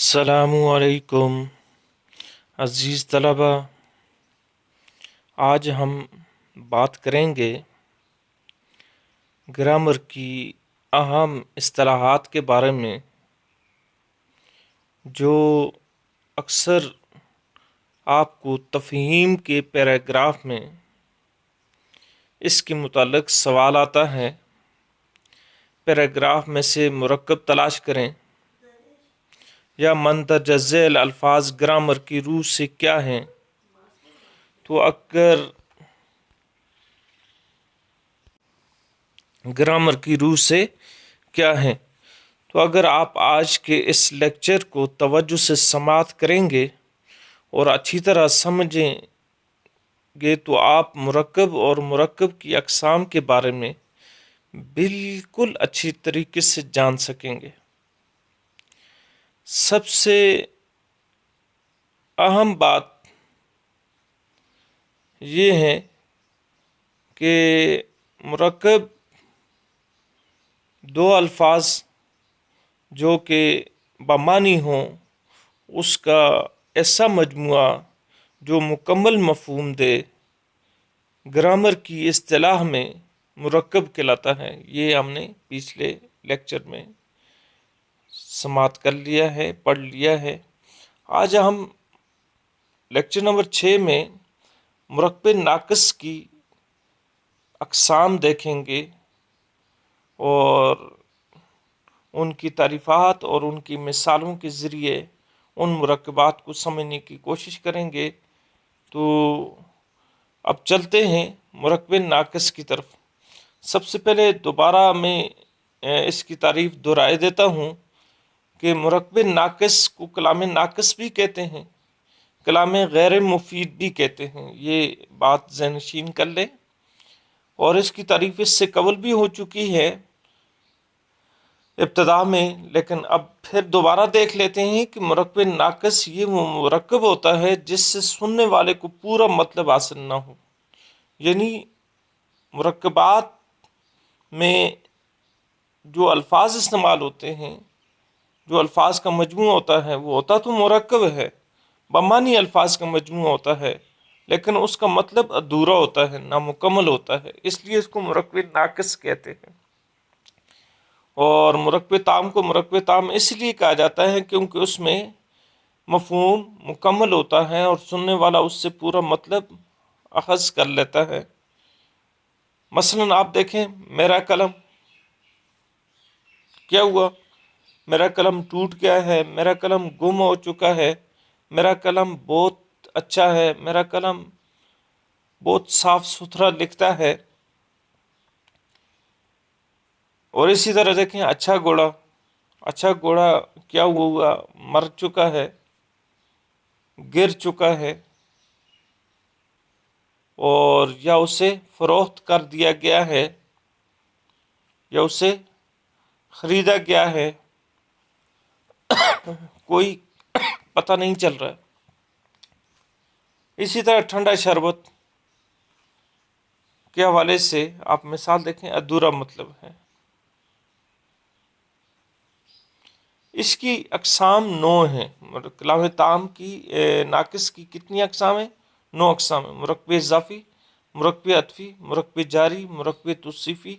السلام علیکم عزیز طلبہ، آج ہم بات کریں گے گرامر کی اہم اصطلاحات کے بارے میں جو اکثر آپ کو تفہیم کے پیراگراف میں اس کے متعلق سوال آتا ہے۔ پیراگراف میں سے مرکب تلاش کریں یا مندرجہ ذیل الفاظ گرامر کی روح سے کیا ہیں۔ تو اگر گرامر کی روح سے کیا ہیں تو اگر آپ آج کے اس لیکچر کو توجہ سے سماعت کریں گے اور اچھی طرح سمجھیں گے تو آپ مرکب اور مرکب کی اقسام کے بارے میں بالکل اچھی طریقے سے جان سکیں گے۔ سب سے اہم بات یہ ہے کہ مرکب دو الفاظ جو کہ بمعنی ہوں اس کا ایسا مجموعہ جو مکمل مفہوم دے گرامر کی اصطلاح میں مرکب کہلاتا ہے۔ یہ ہم نے پچھلے لیکچر میں سماعت کر لیا ہے، پڑھ لیا ہے۔ آج ہم لیکچر نمبر 6 میں مرکب ناقص کی اقسام دیکھیں گے اور ان کی تعریفات اور ان کی مثالوں کے ذریعے ان مرکبات کو سمجھنے کی کوشش کریں گے۔ تو اب چلتے ہیں مرکب ناقص کی طرف۔ سب سے پہلے دوبارہ میں اس کی تعریف دہرائے دیتا ہوں کہ مرکب ناقص کو کلام ناقص بھی کہتے ہیں، کلام غیر مفید بھی کہتے ہیں۔ یہ بات ذہن نشین کر لیں، اور اس کی تعریف اس سے قبل بھی ہو چکی ہے ابتدا میں، لیکن اب پھر دوبارہ دیکھ لیتے ہیں کہ مرکب ناقص یہ مرکب ہوتا ہے جس سے سننے والے کو پورا مطلب حاصل نہ ہو۔ یعنی مرکبات میں جو الفاظ استعمال ہوتے ہیں، جو الفاظ کا مجموعہ ہوتا ہے، وہ ہوتا تو مرکب ہے، بمعنی الفاظ کا مجموعہ ہوتا ہے، لیکن اس کا مطلب ادھورا ہوتا ہے، نامکمل ہوتا ہے، اس لیے اس کو مرکب ناقص کہتے ہیں۔ اور مرکب تام کو مرکب تام اس لیے کہا جاتا ہے کیونکہ اس میں مفہوم مکمل ہوتا ہے اور سننے والا اس سے پورا مطلب اخذ کر لیتا ہے۔ مثلا آپ دیکھیں، میرا قلم کیا ہوا؟ میرا قلم ٹوٹ گیا ہے، میرا قلم گم ہو چکا ہے، میرا قلم بہت اچھا ہے، میرا قلم بہت صاف ستھرا لکھتا ہے۔ اور اسی طرح دیکھیں، اچھا گھوڑا کیا ہوا؟ مر چکا ہے، گر چکا ہے، اور یا اسے فروخت کر دیا گیا ہے یا اسے خریدا گیا ہے، کوئی پتہ نہیں چل رہا ہے۔ اسی طرح ٹھنڈا شربت کے حوالے سے آپ مثال دیکھیں، ادھورا مطلب ہے۔ اس کی اقسام 9 ہیں۔ کلام تام کی ناقص کی کتنی اقسام ہیں؟ 9 اقسام ہیں۔ مرکب اضافی، مرکب عطفی، مرکب جاری، مرکب توصیفی،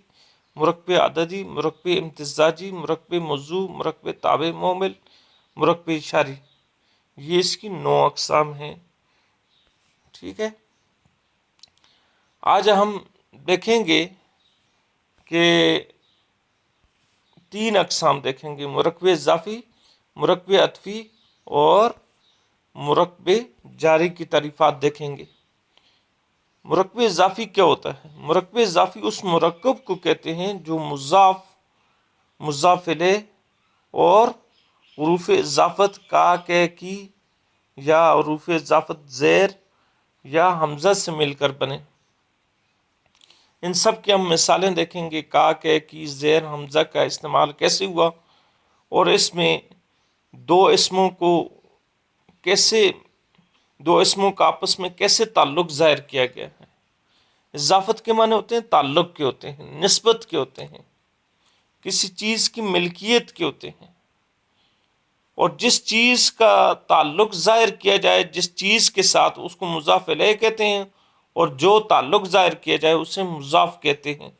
مرکب عددی، مرکب امتزاجی، مرکب موضوع، مرکب تابع معمل، مرکب اشاری۔ یہ اس کی 9 اقسام ہیں۔ ٹھیک ہے، آج ہم دیکھیں گے کہ 3 اقسام دیکھیں گے، مرکب اضافی، مرکب عطفی اور مرکب جاری کی تعریفات دیکھیں گے۔ مرکب اضافی کیا ہوتا ہے؟ مرکب اضافی اس مرکب کو کہتے ہیں جو مضاف، مضاف الیہ اور حروف اضافت کا کی یا حروف اضافت زیر یا حمزہ سے مل کر بنے۔ ان سب کی ہم مثالیں دیکھیں گے، کا کی زیر حمزہ کا استعمال کیسے ہوا، اور اس میں دو اسموں کا آپس میں کیسے تعلق ظاہر کیا گیا ہے۔ اضافت کے معنی ہوتے ہیں تعلق کے ہوتے ہیں، نسبت کے ہوتے ہیں، کسی چیز کی ملکیت کے ہوتے ہیں۔ اور جس چیز کا تعلق ظاہر کیا جائے جس چیز کے ساتھ اس کو مضاف الیہ کہتے ہیں، اور جو تعلق ظاہر کیا جائے اسے مضاف کہتے ہیں۔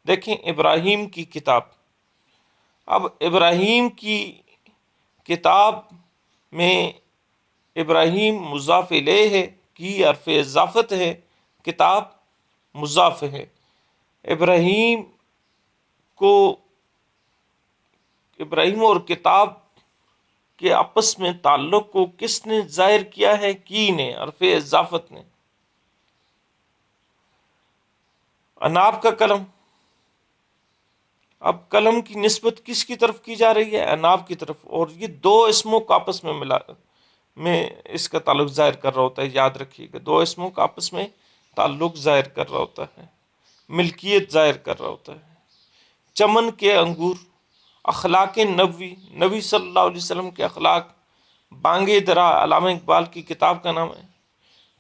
دیکھیں ابراہیم کی کتاب، اب ابراہیم کی کتاب میں ابراہیم مضاف الیہ ہے، کی حرف اضافت ہے، کتاب مضاف ہے۔ ابراہیم کو ابراہیم اور کتاب کے آپس میں تعلق کو کس نے ظاہر کیا ہے؟ کی نے، حرف اضافت نے۔ اناب کا قلم، اب قلم کی نسبت کس کی طرف کی جا رہی ہے؟ اناب کی طرف، اور یہ دو اسموں کا آپس میں اس کا تعلق ظاہر کر رہا ہوتا ہے۔ یاد رکھیے گا، دو اسموں کا آپس میں تعلق ظاہر کر رہا ہوتا ہے، ملکیت ظاہر کر رہا ہوتا ہے۔ چمن کے انگور، اخلاق نبوی، نبی صلی اللہ علیہ وسلم کے اخلاق۔ بانگ درا علامہ اقبال کی کتاب کا نام ہے۔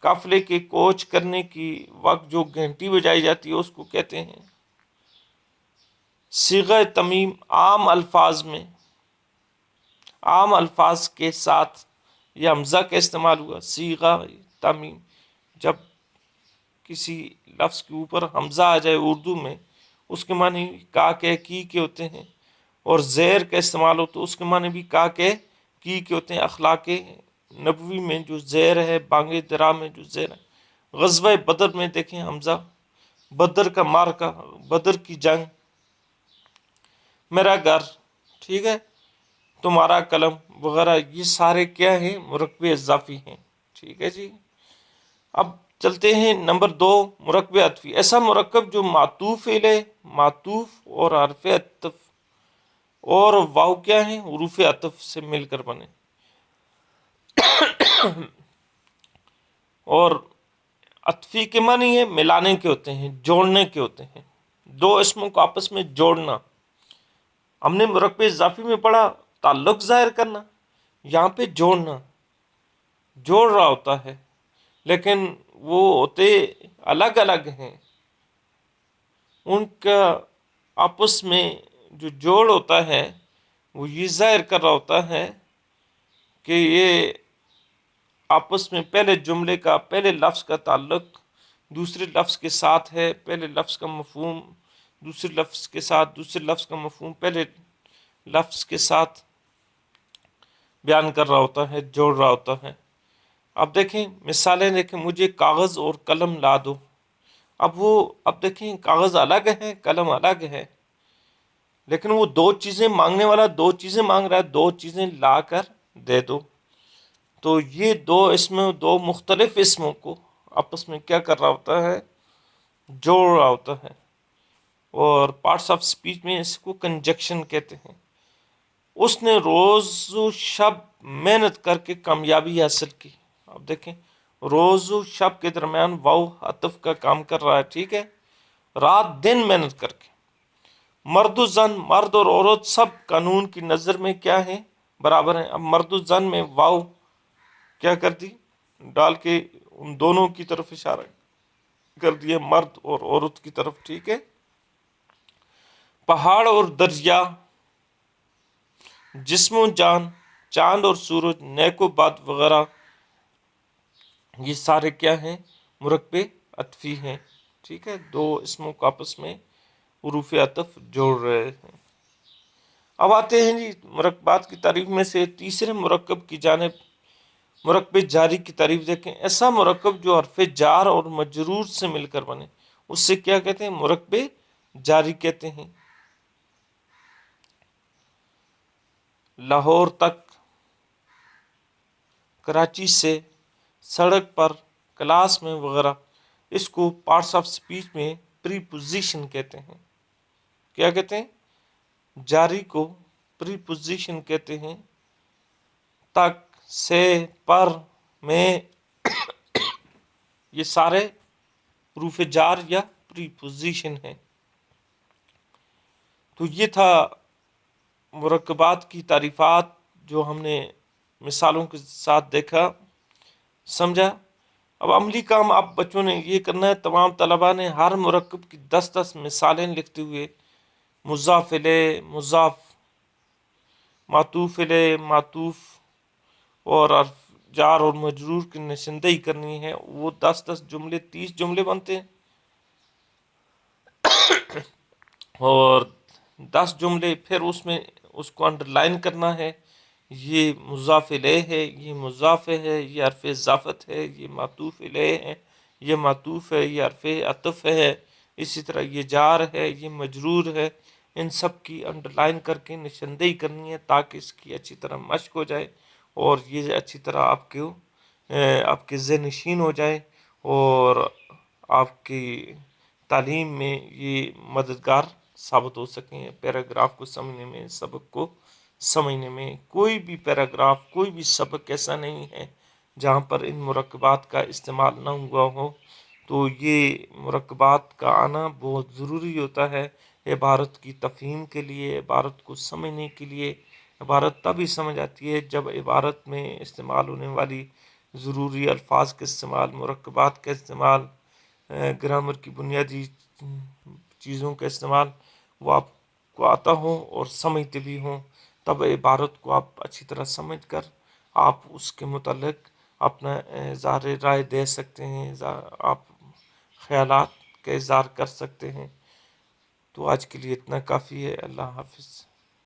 قافلے کے کوچ کرنے کی وقت جو گھنٹی بجائی جاتی ہے اس کو کہتے ہیں۔ صیغہ تمیم، عام الفاظ میں، عام الفاظ کے ساتھ یہ حمزہ کا استعمال ہوا، صیغہ تمیم، جب کسی لفظ کے اوپر حمزہ آ جائے اردو میں، اس کے معنی کا کے کی کے ہوتے ہیں، اور زیر کا استعمال ہو تو اس کے معنی بھی کا کے کی کے ہوتے ہیں۔ اخلاق نبوی میں جو زیر ہے، بانگ درا میں جو زیر ہے۔ غزوہ بدر میں دیکھیں حمزہ، بدر کا مارکہ، بدر کی جنگ، میرا گھر، ٹھیک ہے، تمہارا قلم وغیرہ، یہ سارے کیا ہیں؟ مرکب اضافی ہیں، ٹھیک ہے جی۔ اب چلتے ہیں نمبر 2، مرکب عطفی، ایسا مرکب جو معطوف الیہ، معطوف اور حرف عطف اور واو کیا ہیں؟ حروف عطف سے مل کر بنے، اور عطفی کے معنی ہے ملانے کے ہوتے ہیں، جوڑنے کے ہوتے ہیں، دو اسموں کو آپس میں جوڑنا۔ ہم نے مرکب اضافی میں پڑھا تعلق ظاہر کرنا، یہاں پہ جوڑنا، جوڑ رہا ہوتا ہے، لیکن وہ ہوتے الگ الگ ہیں، ان کا آپس میں جو جوڑ ہوتا ہے وہ یہ ظاہر کر رہا ہوتا ہے کہ یہ آپس میں پہلے جملے کا، پہلے لفظ کا تعلق دوسرے لفظ کے ساتھ ہے، پہلے لفظ کا مفہوم دوسرے لفظ کے ساتھ، دوسرے لفظ کا مفہوم پہلے لفظ کے ساتھ بیان کر رہا ہوتا ہے، جوڑ رہا ہوتا ہے۔ اب دیکھیں مثالیں، دیکھیں مجھے کاغذ اور قلم لا دو۔ اب دیکھیں کاغذ الگ ہے، قلم الگ ہے، لیکن وہ دو چیزیں مانگنے والا دو چیزیں مانگ رہا ہے، دو چیزیں لا کر دے دو۔ تو یہ دو مختلف اسموں کو آپس میں کیا کر رہا ہوتا ہے؟ جوڑ رہا ہوتا ہے، اور پارٹس آف سپیچ میں اس کو کنجکشن کہتے ہیں۔ اس نے روز و شب محنت کر کے کامیابی حاصل کی۔ اب دیکھیں روز و شب کے درمیان واو عطف کا کام کر رہا ہے، ٹھیک ہے، رات دن محنت کر کے۔ مرد و زن، مرد اور عورت سب قانون کی نظر میں کیا ہیں؟ برابر ہیں۔ اب مرد و زن میں واو کیا کر دی؟ ڈال کے ان دونوں کی طرف اشارہ کر دیا، مرد اور عورت کی طرف، ٹھیک ہے۔ پہاڑ اور دریا، جسم و جان، چاند اور سورج، نیک و بد وغیرہ، یہ سارے کیا ہیں؟ مرکب عطفی ہیں، ٹھیک ہے، دو اسموں کو آپس میں حروف عطف جوڑ رہے ہیں۔ اب آتے ہیں جی مرکبات کی تعریف میں سے تیسرے مرکب کی جانب، مرکب جاری کی تعریف دیکھیں۔ ایسا مرکب جو حرف جار اور مجرور سے مل کر بنے، اس سے کیا کہتے ہیں؟ مرکب جاری کہتے ہیں۔ لاہور تک، کراچی سے، سڑک پر، کلاس میں وغیرہ، اس کو پارٹس آف سپیچ میں پری پوزیشن کہتے ہیں۔ کیا کہتے ہیں؟ جاری کو پری پوزیشن کہتے ہیں۔ تک، سے، پر، میں، یہ سارے حروف جار یا پری پوزیشن ہیں۔ تو یہ تھا مرکبات کی تعریفات جو ہم نے مثالوں کے ساتھ دیکھا، سمجھا۔ اب عملی کام آپ بچوں نے یہ کرنا ہے، تمام طلباء نے ہر مرکب کی 10 مثالیں لکھتے ہوئے مضاف الیہ، مضاف معطوف علیہ، معطوف اور حرف جار اور مجرور کی نشاندہی کرنی ہے، وہ 10 جملے 30 جملے بنتے ہیں، اور 10 جملے پھر اس میں اس کو انڈر لائن کرنا ہے، یہ مضاف الیہ ہے، یہ مضاف ہے، یہ حرف اضافت ہے، یہ معطوف الیہ ہے، یہ معطوف ہے، یہ حرف عطف ہے، اسی طرح یہ جار ہے، یہ مجرور ہے، ان سب کی انڈر لائن کر کے نشاندہی کرنی ہے تاکہ اس کی اچھی طرح مشق ہو جائے اور یہ اچھی طرح آپ کے ذہن نشین ہو جائے اور آپ کی تعلیم میں یہ مددگار ثابت ہو سکیں، پیراگراف کو سمجھنے میں، سبق کو سمجھنے میں۔ کوئی بھی پیراگراف، کوئی بھی سبق ایسا نہیں ہے جہاں پر ان مرکبات کا استعمال نہ ہوا ہو، تو یہ مرکبات کا آنا بہت ضروری ہوتا ہے عبارت کی تفہیم کے لیے، عبارت کو سمجھنے کے لیے۔ عبارت تبھی سمجھ آتی ہے جب عبارت میں استعمال ہونے والی ضروری الفاظ کا استعمال، مرکبات کا استعمال، گرامر کی بنیادی چیزوں کا استعمال وہ آپ کو آتا ہو اور سمجھتے بھی ہوں، تب عبارت کو آپ اچھی طرح سمجھ کر آپ اس کے متعلق اپنا اظہار رائے دے سکتے ہیں، آپ خیالات کا اظہار کر سکتے ہیں۔ تو آج کے لیے اتنا کافی ہے۔ اللہ حافظ۔